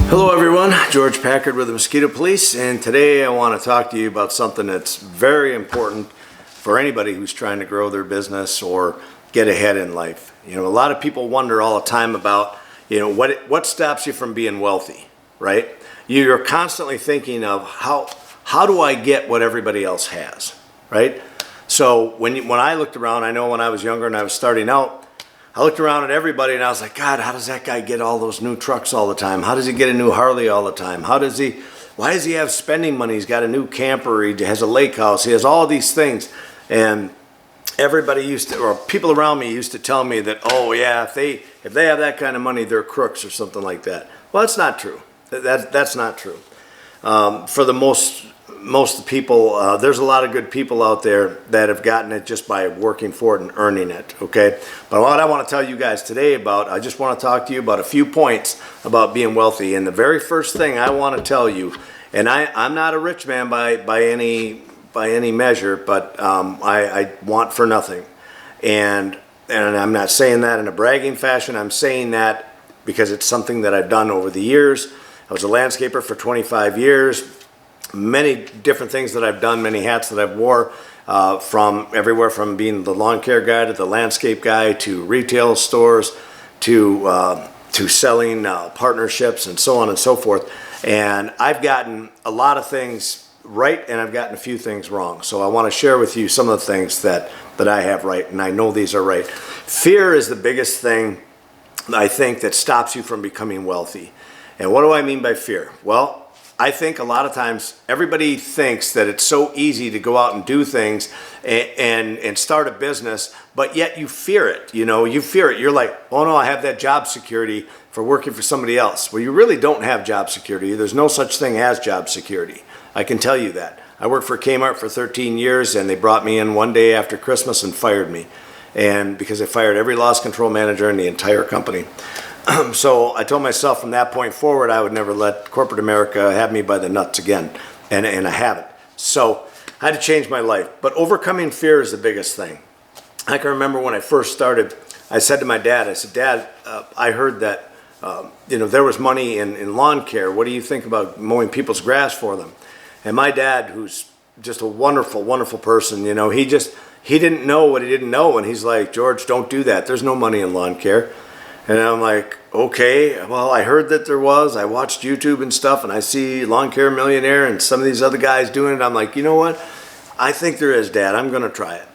Hello everyone, George Packard with the Mosquito Police, and today I want to talk to you about something that's very important for anybody who's trying to grow their business or get ahead in life. You know, a lot of people wonder all the time about, what stops you from being wealthy, right? You're constantly thinking of how do I get what everybody else has, right? So when I looked around, I know when I was younger and I was starting out, I looked around at everybody and I was like, God, how does that guy get all those new trucks all the time? How does he get a new Harley all the time? Why does he have spending money? He's got a new camper, he has a lake house, he has all these things. And everybody or people around me used to tell me that, oh yeah, if they have that kind of money, they're crooks or something like that. Well, that's not true. That's not true. For the most people, there's a lot of good people out there that have gotten it just by working for it and earning it, okay? But what I want to tell you guys today I just want to talk to you about a few points about being wealthy. And the very first thing I want to tell you, and I'm not a rich man by any measure, but I want for nothing. And I'm not saying that in a bragging fashion. I'm saying that because it's something that I've done over the years. I was a landscaper for 25 years. Many different things that I've done, many hats that I've wore, from everywhere from being the lawn care guy to the landscape guy to retail stores to selling partnerships and so on and so forth. And I've gotten a lot of things right and I've gotten a few things wrong. So I want to share with you some of the things that I have right, and I know these are right. Fear is the biggest thing I think that stops you from becoming wealthy. And what do I mean by fear? Well, I think a lot of times everybody thinks that it's so easy to go out and do things and start a business, but yet you fear it. You fear it. You're like, oh no, I have that job security for working for somebody else. Well, you really don't have job security. There's no such thing as job security. I can tell you that. I worked for Kmart for 13 years and they brought me in one day after Christmas and fired me. And because they fired every loss control manager in the entire company. So I told myself from that point forward, I would never let corporate America have me by the nuts again, and I haven't. So I had to change my life, but overcoming fear is the biggest thing. I can remember when I first started, I said to my dad, I said, Dad, I heard that there was money in lawn care. What do you think about mowing people's grass for them? And my dad, who's just a wonderful, wonderful person, he didn't know what he didn't know, and he's like, George, don't do that. There's no money in lawn care. And I'm like, okay, well, I heard that there was. I watched YouTube and stuff, and I see Lawn Care Millionaire and some of these other guys doing it. I'm like, you know what? I think there is, Dad. I'm going to try it.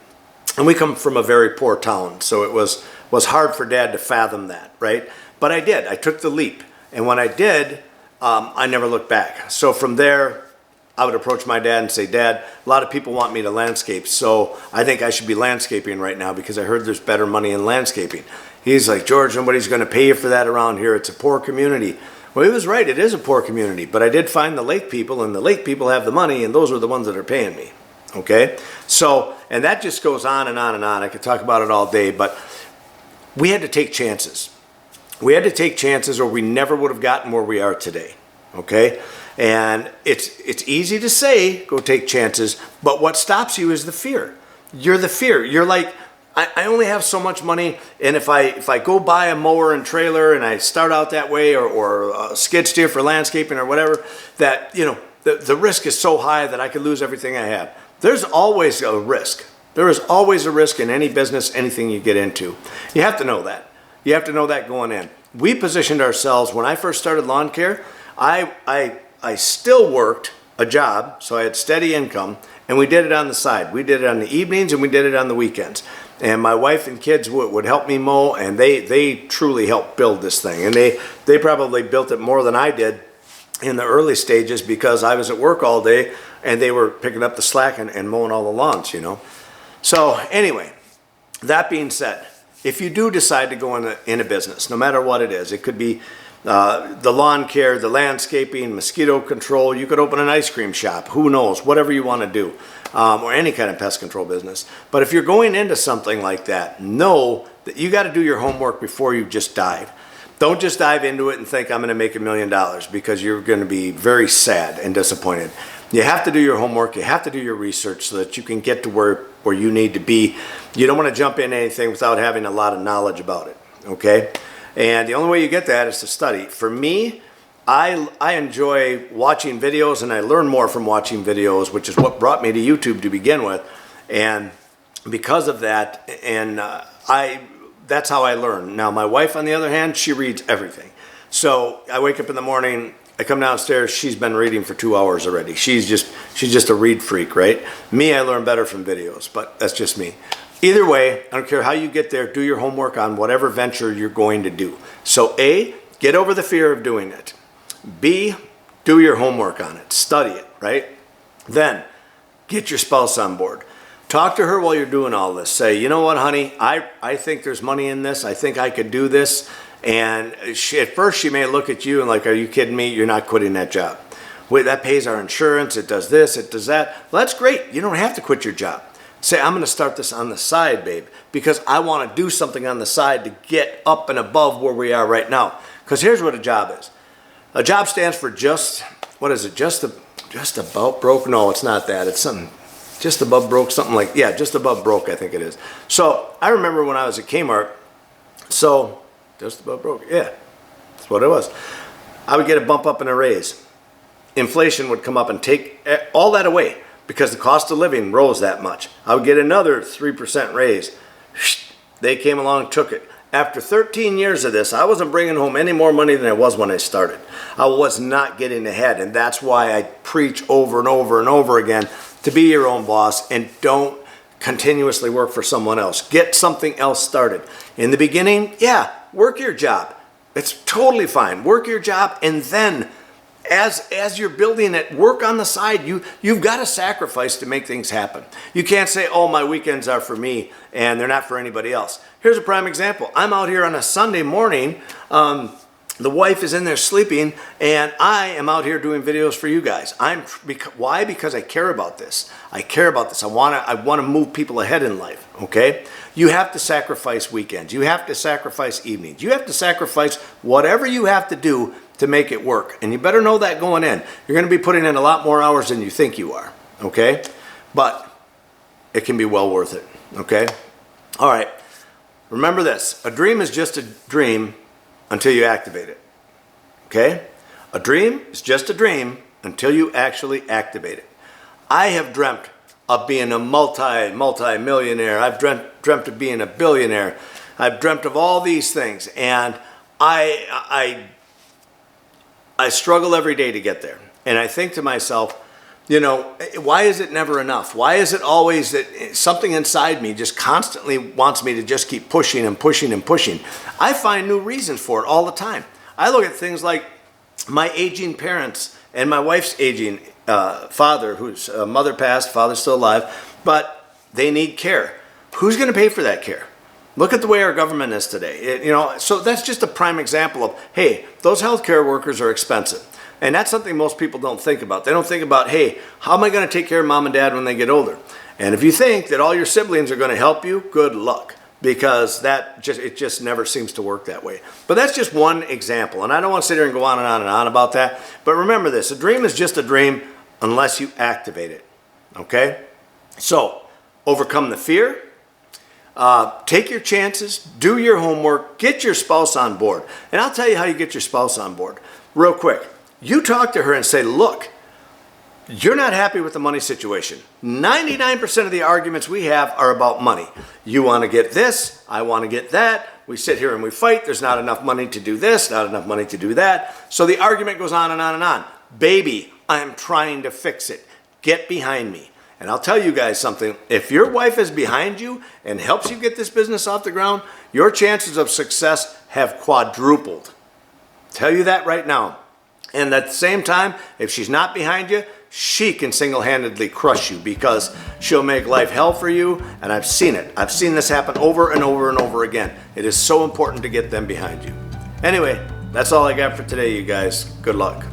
And we come from a very poor town, so it was hard for Dad to fathom that, right? But I did. I took the leap. And when I did, I never looked back. So from there, I would approach my dad and say, Dad, a lot of people want me to landscape, so I think I should be landscaping right now because I heard there's better money in landscaping. He's like, George, nobody's going to pay you for that around here. It's a poor community. Well, he was right. It is a poor community. But I did find the lake people, and the lake people have the money, and those are the ones that are paying me. Okay? So, and that just goes on and on and on. I could talk about it all day, but we had to take chances. We had to take chances or we never would have gotten where we are today. Okay? And it's easy to say, go take chances, but what stops you is the fear. You're the fear. You're like, I only have so much money, and if I go buy a mower and trailer and I start out that way or a skid steer for landscaping or whatever, that the risk is so high that I could lose everything I have. There's always a risk. There is always a risk in any business, anything you get into. You have to know that. You have to know that going in. We positioned ourselves when I first started lawn care. I still worked a job, so I had steady income, and we did it on the side. We did it on the evenings and we did it on the weekends. And my wife and kids would help me mow, and they truly helped build this thing. And they probably built it more than I did in the early stages because I was at work all day and they were picking up the slack and mowing all the lawns, So anyway, that being said, if you do decide to go in a business, no matter what it is, it could be the lawn care, the landscaping, mosquito control. You could open an ice cream shop. Who knows? Whatever you want to do, or any kind of pest control business. But if you're going into something like that, know that you got to do your homework before you just dive. Don't just dive into it and think I'm going to make $1 million because you're going to be very sad and disappointed. You have to do your homework. You have to do your research so that you can get to where you need to be. You don't want to jump into anything without having a lot of knowledge about it. Okay? And the only way you get that is to study. For me, I enjoy watching videos, and I learn more from watching videos, which is what brought me to YouTube to begin with. And because of that, and that's how I learn. Now, my wife, on the other hand, she reads everything. So I wake up in the morning, I come downstairs, she's been reading for 2 hours already. She's just a read freak, right? Me, I learn better from videos, but that's just me. Either way, I don't care how you get there, do your homework on whatever venture you're going to do. So A, get over the fear of doing it. B, do your homework on it, study it, right? Then, get your spouse on board. Talk to her while you're doing all this. Say, you know what, honey, I think there's money in this. I think I could do this. And at first she may look at you and like, are you kidding me? You're not quitting that job. Wait, that pays our insurance. It does this, it does that. Well, that's great. You don't have to quit your job. Say, I'm going to start this on the side, babe, because I want to do something on the side to get up and above where we are right now. Because here's what a job is. A job stands for just, what is it? Just about broke? No, it's not that. It's something just above broke, something like, yeah, just above broke, I think it is. So I remember when I was at Kmart, so just above broke, yeah, that's what it was. I would get a bump up and a raise. Inflation would come up and take all that away because the cost of living rose that much. I would get another 3% raise. They came along and took it. After 13 years of this, I wasn't bringing home any more money than I was when I started. I was not getting ahead, and that's why I preach over and over and over again to be your own boss and don't continuously work for someone else. Get something else started. In the beginning, yeah, work your job. It's totally fine. Work your job, and then as you're building it, work on the side. You've got to sacrifice to make things happen. You can't say, oh, my weekends are for me and they're not for anybody else. Here's a prime example. I'm out here on a Sunday morning. The wife is in there sleeping, and I am out here doing videos for you guys. Why? Because I care about this. I care about this. I want to move people ahead in life, okay? You have to sacrifice weekends. You have to sacrifice evenings. You have to sacrifice whatever you have to do to make it work. And you better know that going in. You're going to be putting in a lot more hours than you think you are, okay? But it can be well worth it, okay? All right. Remember this. A dream is just a dream until you activate it, okay? A dream is just a dream until you actually activate it. I have dreamt of being a multi-millionaire. I've dreamt of being a billionaire. I've dreamt of all these things, and I struggle every day to get there. And I think to myself, you know, why is it never enough? Why is it always that something inside me just constantly wants me to just keep pushing and pushing and pushing? I find new reasons for it all the time. I look at things like my aging parents and my wife's aging father, whose mother passed, father's still alive, but they need care. Who's going to pay for that care? Look at the way our government is today. So that's just a prime example of, hey, those healthcare workers are expensive. And that's something most people don't think about. They don't think about, hey, how am I going to take care of mom and dad when they get older? And if you think that all your siblings are going to help you, good luck, because it just never seems to work that way. But that's just one example. And I don't want to sit here and go on and on and on about that. But remember this, a dream is just a dream unless you activate it, okay? So overcome the fear. Take your chances, do your homework, get your spouse on board. And I'll tell you how you get your spouse on board real quick. You talk to her and say, look, you're not happy with the money situation. 99% of the arguments we have are about money. You want to get this, I want to get that. We sit here and we fight. There's not enough money to do this, not enough money to do that. So the argument goes on and on and on. Baby, I'm trying to fix it. Get behind me. And I'll tell you guys something. If your wife is behind you and helps you get this business off the ground, your chances of success have quadrupled. Tell you that right now. And at the same time, if she's not behind you, she can single-handedly crush you because she'll make life hell for you. And I've seen it. I've seen this happen over and over and over again. It is so important to get them behind you. Anyway, that's all I got for today, you guys. Good luck.